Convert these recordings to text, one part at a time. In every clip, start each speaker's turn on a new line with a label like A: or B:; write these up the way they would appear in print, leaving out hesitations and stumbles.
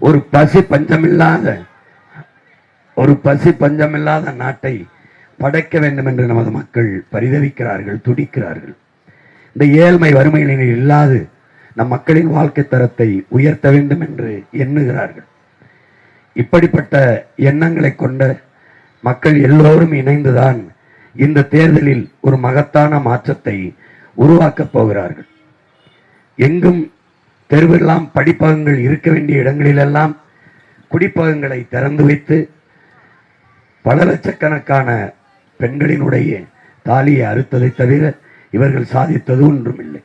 A: ஒரு பசி பஞ்சமில்லாத நாட்டை படைக்க வேண்டும் என்று நமது மக்கள் பரிதவிக்கிறார்கள், துடிக்கிறார்கள். இந்த ஏழ்மை வறுமையில் இல்லாது நம் மக்களின் வாழ்க்கை தரத்தை உயர்த்த வேண்டும் என்று எண்ணுகிறார்கள். இப்படிப்பட்ட எண்ணங்களை கொண்ட மக்கள் எல்லோரும் இணைந்துதான் இந்த தேர்தலில் ஒரு மகத்தான மாற்றத்தை உருவாக்கப் போகிறார்கள். எங்கும் தெருவெல்லாம் படிப்பகங்கள் இருக்க வேண்டிய இடங்களிலெல்லாம் குடிப்பகங்களை திறந்து வைத்து பல லட்சக்கணக்கான பெண்களினுடைய தாலியை அறுத்ததை தவிர இவர்கள் சாதித்தது ஒன்றுமில்லை.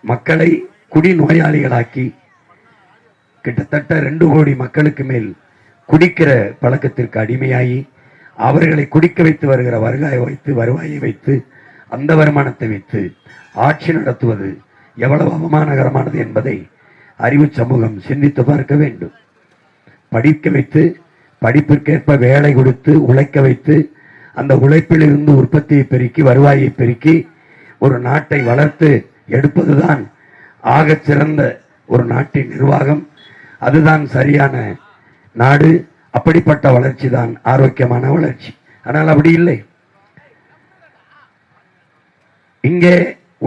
A: மக்களை குடிநோயாளிகளாக்கி கிட்டத்தட்ட 2 கோடி மக்களுக்கு மேல் குடிக்கிற பழக்கத்திற்கு அடிமையாகி அவர்களை குடிக்க வைத்து வருகிற வருவாயை வைத்து அந்த வருமானத்தை வைத்து ஆட்சி நடத்துவது எவ்வளவு அவமானகரமானது என்பதை அறிவு சமூகம் சிந்தித்து பார்க்க வேண்டும். படிக்க வைத்து படிப்பிற்கேற்ப வேலை கொடுத்து உழைக்க வைத்து அந்த உழைப்பிலிருந்து உற்பத்தியை பெருக்கி வருவாயை பெருக்கி ஒரு நாட்டை வளர்த்து எடுப்பதுதான் ஆக சிறந்த ஒரு நாட்டின் நிர்வாகம். அதுதான் சரியான நாடு. அப்படிப்பட்ட வளர்ச்சி தான் ஆரோக்கியமான வளர்ச்சி. ஆனால் அப்படி இல்லை. இங்கே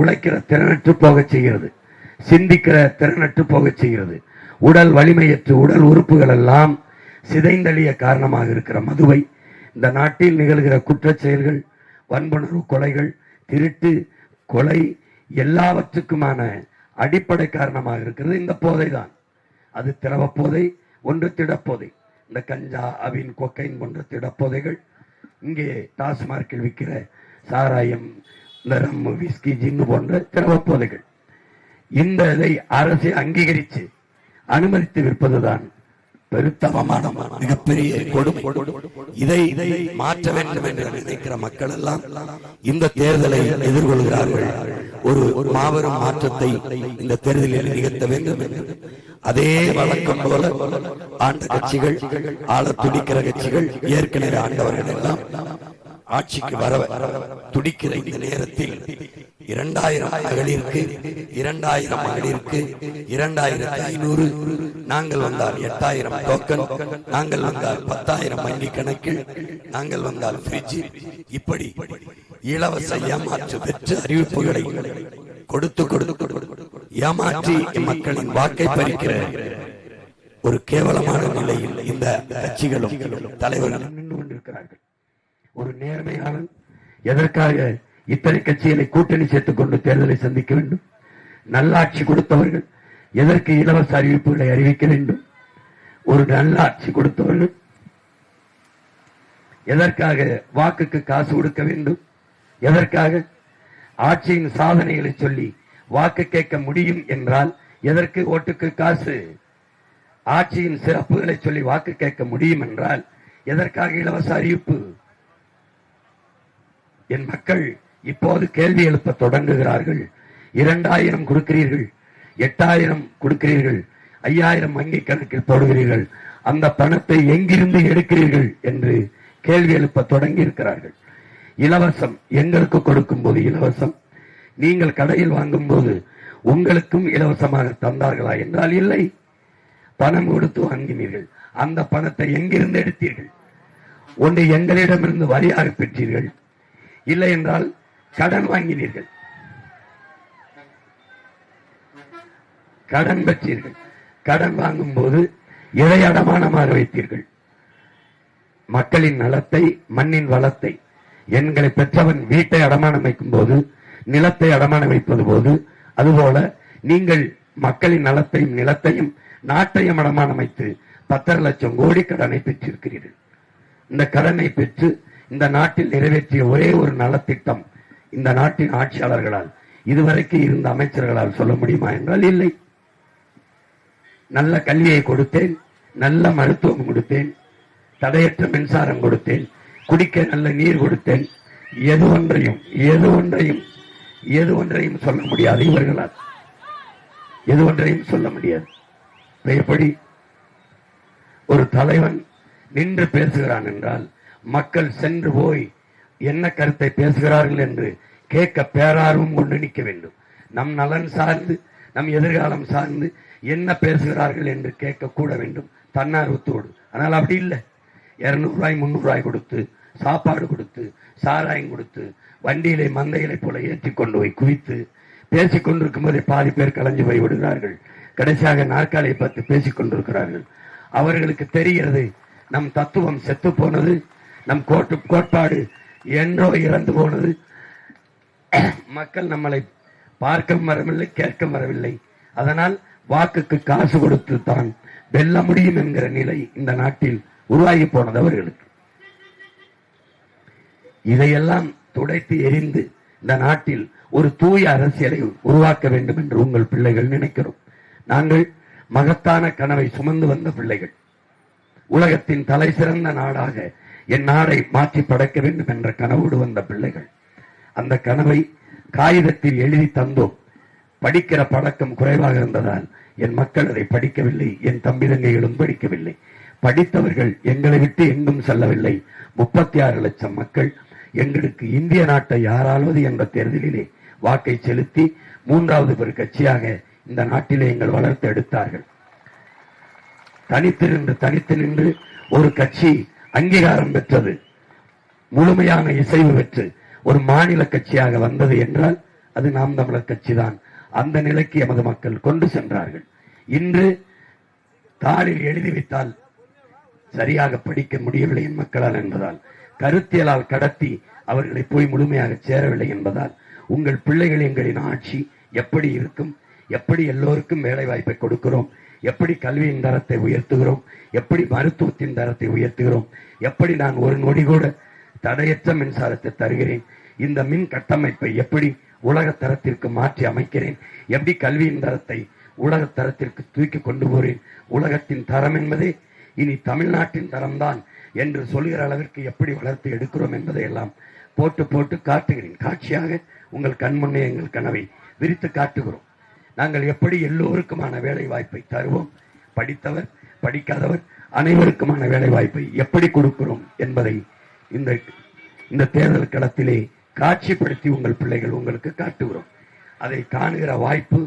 A: உழைக்கிற திறனற்று போக செய்கிறது, சிந்திக்கிற திறனற்று போக செய்கிறது. உடல் வலிமையற்று உடல் உறுப்புகள் எல்லாம் சிதைந்தழிய காரணமாக இருக்கிற மதுவை, இந்த நாட்டில் நிகழ்கிற குற்றச் செயல்கள், வன்புணர்வு கொலைகள், திருட்டு கொலை எல்லாவற்றுக்குமான அடிப்படை காரணமாக இருக்கிறது இந்த போதை தான். அது திரவ போதை, ஒன்று திடப்போதை. இந்த கஞ்சா, அவின், கொக்கைன் போன்ற திடப்போதைகள், இங்கே டாஸ்மார்க்கில் விற்கிற சாராயம், இந்த ரம்மு, விஸ்கி, ஜின்னு போன்ற திரவ போதைகள். இந்த இதை அரசை அங்கீகரித்து அனுமதித்து விற்பதுதான் பெருத்தவமான மிகப்பெரிய கொடுமை. இதை மாற்ற வேண்டும் என்று நினைக்கிற மக்கள் எல்லாம் இந்த தேர்தலை எதிர்கொள்கிறார்கள். ஒரு மாபெரும் மாற்றத்தை இந்த தேர்தலில் நிகழ்த்த வேண்டும் என்று அதே வழக்கம் போல ஆண்ட கட்சிகள், ஆள துடிக்கிற கட்சிகள், ஏற்கனவே ஆண்டவர்கள் எல்லாம் ஆட்சிக்கு வர துடிக்கிற இந்த நேரத்தில் 2000 மகளிருக்கு, 2000 மகளிருக்கு 2500, நாங்கள் வந்தால் 8000 டோக்கன், நாங்கள் வந்தால் 10,000 வங்கி கணக்கில், நாங்கள் வந்தால் ஃப்ரிட்ஜ், இப்படி இலவச ஏமாற்று பெற்று அறிவிப்புகளை கொடுத்து ஏமாற்றி மக்களின் வாக்கை பறிக்கிற ஒரு கேவலமான நிலையில் இந்த கட்சிகளும் தலைவர்களும் நின்று கொண்டிருக்கிறார்கள். ஒரு நேர்மையாளன் எதற்காக இத்தனை கட்சிகளை கூட்டணி சேர்த்துக் கொண்டு தேர்தலை சந்திக்க வேண்டும்? நல்லாட்சி கொடுத்தவர்கள் எதற்கு இலவச அறிவிப்புகளை அறிவிக்க வேண்டும்? ஒரு நல்லாட்சி கொடுத்தவர்கள் எதற்காக வாக்குக்கு காசு கொடுக்க வேண்டும்? எதற்காக? ஆட்சியின் சாதனைகளை சொல்லி வாக்கு கேட்க முடியும் என்றால் எதற்கு ஓட்டுக்கு காசு? ஆட்சியின் சிறப்புகளை சொல்லி வாக்கு கேட்க முடியும் என்றால் எதற்காக இலவச அறிவிப்பு? என் மக்கள் இப்போது கேள்வி எழுப்ப தொடங்குகிறார்கள். 2000 கொடுக்கிறீர்கள், 8000 கொடுக்கிறீர்கள், 5000 வங்கி கணக்கில் போடுகிறீர்கள், அந்த பணத்தை எங்கிருந்து எடுக்கிறீர்கள் என்று கேள்வி எழுப்ப தொடங்கி இருக்கிறார்கள். இலவசம் எங்களுக்கு கொடுக்கும் போது இலவசம், நீங்கள் கடையில் வாங்கும் போது உங்களுக்கும் இலவசமாக தந்தார்களா என்றால் இல்லை. பணம் கொடுத்து வாங்கினீர்கள், அந்த பணத்தை எங்கிருந்து எடுத்தீர்கள்? ஒன்று எங்களிடமிருந்து வரியாக பெற்றீர்கள், இல்லை என்றால் கடன் வாங்கினீர்கள், கடன் பெற்றீர்கள். கடன் வாங்கும் போது எதை அடமானமாக வைத்தீர்கள்? மக்களின் நலத்தை, மண்ணின் வளத்தை. எங்களை பெற்றவன் வீட்டை அடமானம் வைக்கும் போது, நிலத்தை அடமானம் வைப்பது போது, அதுபோல நீங்கள் மக்களின் நலத்தையும் நிலத்தையும் நாட்டையும் அடமானம் வைத்து 10 லட்சம் கோடி கடனை பெற்றிருக்கிறீர்கள். இந்த கடனை பெற்று இந்த நாட்டில் நிறைவேற்றிய ஒரே ஒரு நலத்திட்டம் இந்த நாட்டின் ஆட்சியாளர்களால், இதுவரைக்கும் இருந்த அமைச்சர்களால் சொல்ல முடியுமா என்றால் இல்லை. நல்ல கல்வியை கொடுத்தேன், நல்ல மருத்துவம் கொடுத்தேன், தடையற்ற மின்சாரம் கொடுத்தேன், குடிக்க நல்ல நீர் கொடுத்தேன். எது ஒன்றையும் சொல்ல முடியாது இவர்களால். எது ஒன்றையும் சொல்ல முடியாது. எப்படி ஒரு தலைவன் நின்று பேசுகிறான் என்றால் மக்கள் சென்று போய் என்ன கருத்தை பேசுகிறார்கள் என்று கேட்க பேரார்வம் கொண்டு நிற்க வேண்டும். நம் நலன் சார்ந்து, நம் எதிர்காலம் சார்ந்து என்ன பேசுகிறார்கள் என்று கேட்க கூட வேண்டும் தன்னார்வத்தோடு. ஆனால் அப்படி இல்லை. 200 ரூபாய் 300 ரூபாய் கொடுத்து சாப்பாடு கொடுத்து சாராயம் கொடுத்து வண்டியிலே மந்தைகளை போல ஏற்றி கொண்டு போய் குவித்து பேசிக் கொண்டிருக்கும் போதே பாதி பேர் கலைஞ்சு போய் விடுகிறார்கள். கடைசியாக நாற்காலியை பார்த்து பேசிக் கொண்டிருக்கிறார்கள். அவர்களுக்கு தெரிகிறது நம் தத்துவம் செத்து போனது, நம் கோட்பாடு என்றோ இறந்து போனது. மக்கள் நம்மளை பார்க்க வரவில்லை, கேட்க வரவில்லை. அதனால் வாக்குக்கு காசு கொடுத்து தான் வெல்ல முடியும் என்கிற நிலை இந்த நாட்டில் உருவாகி போனது அவர்களுக்கு. இதையெல்லாம் துடைத்து எரிந்து இந்த நாட்டில் ஒரு தூய அரசியலை உருவாக்க வேண்டும் என்று உங்கள் பிள்ளைகள் நினைக்கிறோம். நாங்கள் மகத்தான கனவை சுமந்து வந்த பிள்ளைகள். உலகத்தின் தலை சிறந்த நாடாக என் நாடை மாற்றி படைக்க வேண்டும் என்ற கனவோடு வந்த பிள்ளைகள். அந்த கனவை காகிதத்தில் எழுதி தந்தோம். படிக்கிற பழக்கம் குறைவாக இருந்ததால் என் மக்கள் அதை படிக்கவில்லை, என் தம்பி தங்கைகளும் படிக்கவில்லை. படித்தவர்கள் எங்களை விட்டு எங்கும் செல்லவில்லை. 36 லட்சம் மக்கள் எங்களுக்கு இந்திய நாட்டை யாராவது என்ற தேர்தலிலே வாக்கை செலுத்தி 3வது பெரு கட்சியாக இந்த நாட்டிலே எங்கள் வளர்த்து எடுத்தார்கள். தனித்து நின்று ஒரு கட்சி அங்கீகாரம் பெற்றது, முழுமையான இசைவு பெற்று ஒரு மாநில கட்சியாக வந்தது என்றால் அது நாம் தமிழர் கட்சி தான். அந்த நிலைக்கு எமது மக்கள் கொண்டு சென்றார்கள். இன்று தாளில் எழுதி வைத்தால் சரியாக படிக்க முடியவில்லை என் மக்களால் என்பதால், கருத்தியலால் கடத்தி அவர்களை போய் முழுமையாக சேரவில்லை என்பதால், உங்கள் பிள்ளைகள் எங்களின் ஆட்சி எப்படி இருக்கும், எப்படி எல்லோருக்கும் வேலை வாய்ப்பை கொடுக்கிறோம், எப்படி கல்வியின் தரத்தை உயர்த்துகிறோம், எப்படி மருத்துவத்தின் தரத்தை உயர்த்துகிறோம், எப்படி நான் ஒரு நொடி கூட தடையற்ற மின்சாரத்தை தருகிறேன், இந்த மின் கட்டமைப்பை எப்படி உலக தரத்திற்கு மாற்றி அமைக்கிறேன், எப்படி கல்வியின் தரத்தை உலக தரத்திற்கு தூக்கி கொண்டு போறேன், உலகத்தின் தரம் என்பதே இனி தமிழ்நாட்டின் தரம்தான் என்று சொல்கிற அளவிற்கு எப்படி வளர்த்து எடுக்கிறோம் என்பதை எல்லாம் போட்டு போட்டு காட்டுகிறேன். காட்சியாக உங்கள் கண்முன்னே எங்கள் கனவை விரித்து காட்டுகிறோம். நாங்கள் எப்படி எல்லோருக்குமான வேலை வாய்ப்பை தருவோம், படித்தவர் படிக்காதவர் அனைவருக்குமான வேலை வாய்ப்பை எப்படி கொடுக்கிறோம் என்பதை இந்த தேர்தல் களத்திலே காட்சிப்படுத்தி உங்கள் பிள்ளைகள் உங்களுக்கு காட்டுகிறோம். அதை காணுகிற வாய்ப்பு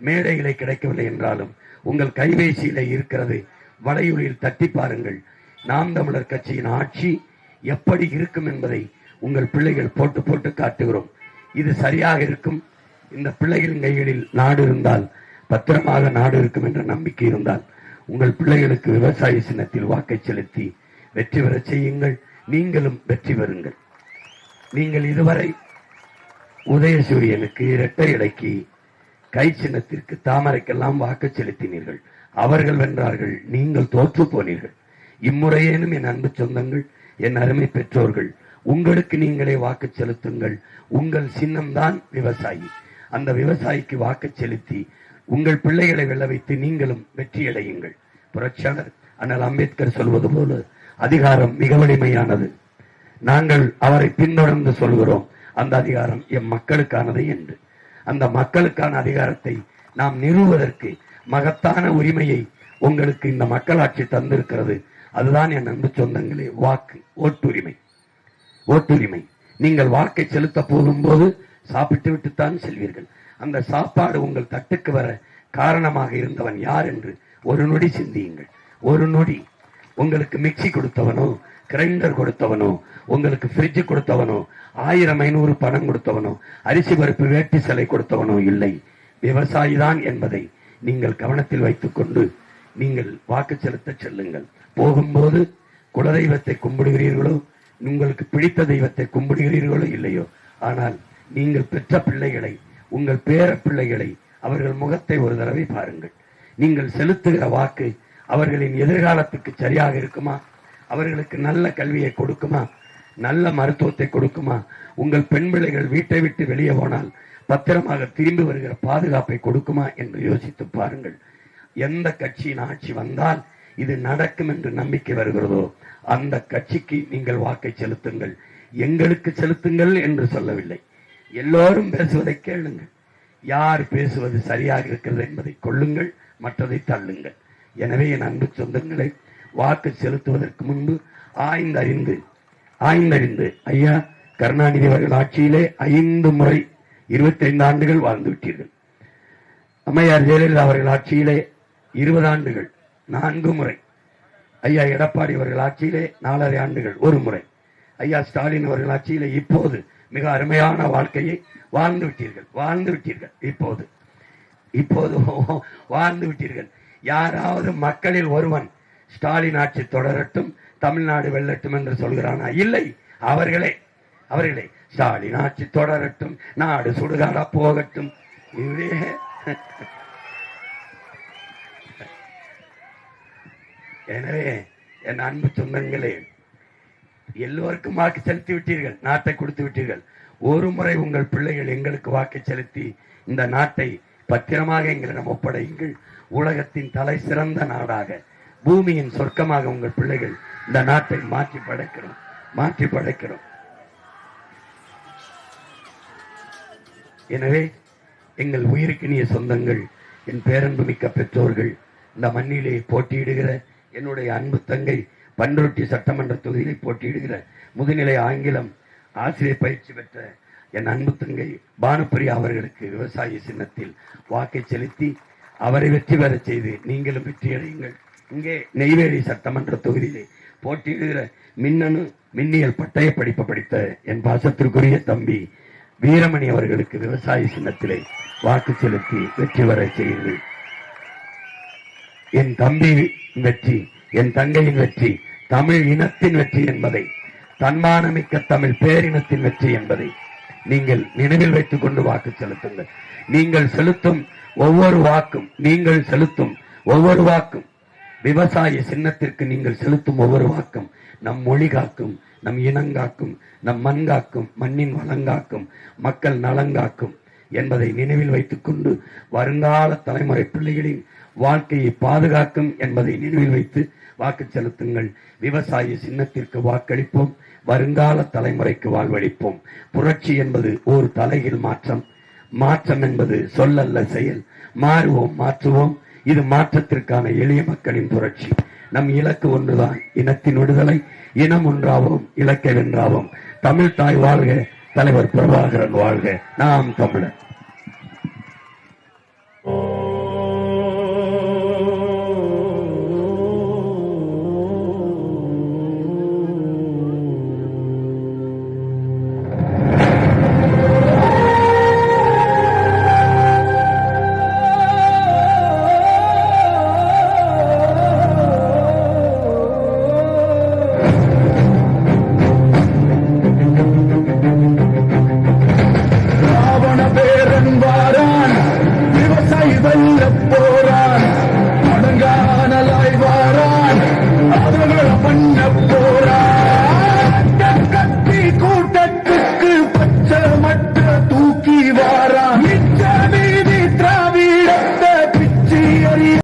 A: மேடைகளை கிடைக்கவில்லை என்றாலும் உங்கள் கைபேசியில இருக்கிறது. வலையொலியில் தட்டி பாருங்கள். நாம் தமிழர் கட்சியின் ஆட்சி எப்படி இருக்கும் என்பதை உங்கள் பிள்ளைகள் போட்டு போட்டு காட்டுகிறோம். இது சரியாக இருக்கும். இந்த பிள்ளைகளின் கைகளில் நாடு இருந்தால், பத்திரமாக நாடு இருக்கும் என்ற நம்பிக்கை இருந்தால், உங்கள் பிள்ளைகளுக்கு விவசாய சின்னத்தில் வாக்கை செலுத்தி வெற்றி பெற செய்யுங்கள். நீங்களும் வெற்றி பெறுங்கள். நீங்கள் இதுவரை உதயசூரியனுக்கு, இரட்டை இலைக்கு, கை சின்னத்திற்கு, தாமரைக்கெல்லாம் வாக்கு செலுத்தினீர்கள். அவர்கள் வென்றார்கள், நீங்கள் தோற்று போனீர்கள். இம்முறையேனும் என் அன்பு சொந்தங்கள், என் அருமை பெற்றோர்கள், உங்களுக்கு நீங்களே வாக்கு செலுத்துங்கள். உங்கள் சின்னம்தான் விவசாயி. அந்த விவசாயிக்கு வாக்கு செலுத்தி உங்கள் பிள்ளைகளை வெல்ல வைத்து நீங்களும் வெற்றியடையுங்கள். புரட்சியாளர் அண்ணல் அம்பேத்கர் சொல்வது போல அதிகாரம் மிக வலிமையானது. நாங்கள் அவரை பின்தொடர்ந்து சொல்கிறோம், அந்த அதிகாரம் எம் மக்களுக்கானது என்று. அந்த மக்களுக்கான அதிகாரத்தை நாம் நிறுவுவதற்கு மகத்தான உரிமையை உங்களுக்கு இந்த மக்களாட்சி தந்திருக்கிறது. அதுதான் என் அன்பு சொந்தங்களே வாக்கு, ஓட்டுரிமை. ஓட்டுரிமை. நீங்கள் வாக்கை செலுத்த போகும்போது சாப்பிட்டு விட்டுத்தான் செல்வீர்கள். அந்த சாப்பாடு உங்கள் தட்டுக்கு வர காரணமாக இருந்தவன் யார் என்று ஒரு நொடி சிந்தியுங்கள். ஒரு நொடி. உங்களுக்கு மிக்சி கொடுத்தவனோ, கிரைண்டர் கொடுத்தவனோ, உங்களுக்கு ஃப்ரிட்ஜ் கொடுத்தவனோ, 1000-500 பணம் கொடுத்தவனோ, அரிசி பருப்பு வேட்டி சிலை கொடுத்தவனோ இல்லை, விவசாயி தான் என்பதை நீங்கள் கவனத்தில் வைத்துக் கொண்டு நீங்கள் வாக்கு செலுத்த செல்லுங்கள். போகும்போது குலதெய்வத்தை கும்பிடுகிறீர்களோ, உங்களுக்கு பிடித்த தெய்வத்தை கும்பிடுகிறீர்களோ இல்லையோ, ஆனால் நீங்கள் பெற்ற பிள்ளைகளை, உங்கள் பேர பிள்ளைகளை, அவர்கள் முகத்தை ஒரு தடவை பாருங்கள். நீங்கள் செலுத்துகிற வாக்கு அவர்களின் எதிர்காலத்துக்கு சரியாக இருக்குமா? அவர்களுக்கு நல்ல கல்வியை கொடுக்குமா? நல்ல மருத்துவத்தை கொடுக்குமா? உங்கள் பெண் பிள்ளைகள் வீட்டை விட்டு வெளியே போனால் பத்திரமாக திரும்பி வருகிற பாதுகாப்பை கொடுக்குமா என்று யோசித்து பாருங்கள். எந்த கட்சியின் ஆட்சி வந்தால் இது நடக்கும் என்று நம்பிக்கை வருகிறதோ அந்த கட்சிக்கு நீங்கள் வாக்கை செலுத்துங்கள். எங்களுக்கு செலுத்துங்கள் என்று சொல்லவில்லை. எல்லோரும் பேசுவதை கேளுங்கள். யார் பேசுவது சரியாக இருக்கிறது என்பதை கொள்ளுங்கள், மற்றதை தள்ளுங்கள். எனவே என் அன்பு சொந்தங்களை, வாக்கு செலுத்துவதற்கு முன்பு ஆய்ந்தறிந்து ஐயா கருணாநிதி அவர்கள் ஆட்சியிலே 5 முறை 25 ஆண்டுகள் வாழ்ந்து விட்டீர்கள். அம்மையார் ஜெயலலிதா அவர்கள் ஆட்சியிலே 20 ஆண்டுகள் 4 முறை. ஐயா எடப்பாடி அவர்கள் ஆட்சியிலே 4.5 ஆண்டுகள் 1 முறை. ஐயா ஸ்டாலின் அவர்கள் ஆட்சியிலே இப்போது மிக அருமையான வாழ்க்கையை வாழ்ந்து விட்டீர்கள். இப்போது வாழ்ந்து விட்டீர்கள். யாராவது மக்களில் ஒருவன் ஸ்டாலின் ஆட்சி தொடரட்டும், தமிழ்நாடு வெல்லட்டும் என்று சொல்கிறானா? இல்லை, அவர்களே ஸ்டாலின் ஆட்சி தொடரட்டும், நாடு சுடுகாடா போகட்டும். எனவே என் அன்பு சொந்தங்களே, எல்லோருக்கும் வாக்கு செலுத்தி விட்டீர்கள், நாட்டை கொடுத்து விட்டீர்கள். ஒரு முறை உங்கள் பிள்ளைகள் எங்களுக்கு வாக்கு செலுத்தி இந்த நாட்டை பத்திரமாக எங்களிடம் ஒப்படையுங்கள். உலகத்தின் தலை சிறந்த நாடாக, பூமியின் சொர்க்கமாக உங்கள் பிள்ளைகள் இந்த நாட்டை மாற்றி படைக்கிறோம். எனவே எங்கள் உயிருக்கினிய சொந்தங்கள், என் பேரன்பு மிக்க பெற்றோர்கள், இந்த மண்ணிலே போட்டியிடுகிற என்னுடைய அன்பு தங்கை பண்ருட்டி சட்டமன்ற தொகுதியிலே போட்டியிடுகிற முதுநிலை ஆங்கிலம் ஆசிரியர் பயிற்சி பெற்ற என் அன்பு தங்கை பானுப்பிரியா அவர்களுக்கு விவசாய சின்னத்தில் வாக்கை செலுத்தி அவரை வெற்றி பெற செய்து நீங்களும் வெற்றியடையுங்கள். இங்கே நெய்வேலி சட்டமன்ற தொகுதியிலே போட்டியிடுகிற மின்னியல் பட்டய படிப்பு படித்த என் பாசத்திற்குரிய தம்பி வீரமணி அவர்களுக்கு விவசாய சின்னத்திலே வாக்கு செலுத்தி வெற்றி பெற செய்யுங்கள். என் தம்பி வெற்றி, என் தங்கையின் வெற்றி தமிழ் இனத்தின் வெற்றி என்பதை, தன்மானமிக்க தமிழ் பேரினத்தின் வெற்றி என்பதை நீங்கள் நினைவில் வைத்துக் கொண்டு வாக்கு செலுத்துங்கள். நீங்கள் செலுத்தும் ஒவ்வொரு வாக்கும் விவசாய சின்னத்திற்கு நீங்கள் செலுத்தும் ஒவ்வொரு வாக்கும் நம் மொழி காக்கும், நம் இனங்காக்கும், நம் மண் காக்கும், மண்ணின் வளங்காக்கும், மக்கள் நலங்காக்கும் என்பதை நினைவில் வைத்துக் கொண்டு வருங்கால தலைமுறை பிள்ளைகளின் வாழ்க்கையை பாதுகாக்கும் என்பதை நினைவில் வைத்து வாக்கு செலுத்துங்கள். விவசாய சின்னத்திற்கு வாக்களிப்போம், வருங்கால தலைமுறைக்கு வாழ்வளிப்போம். புரட்சி என்பது ஒரு தலைகீழ் மாற்றம் என்பது சொல்லல்ல செயல். மாற்றுவோம். இது மாற்றத்திற்கான எளிய மக்களின் புரட்சி. நம் இலக்கு ஒன்றுதான், இனத்தின் விடுதலை. இனம் ஒன்றாவோம், இலக்கை வென்றாவோம். தமிழ் தாய் வாழ்க, தலைவர் பிரபாகரன் வாழ்க. நாம் தமிழர்.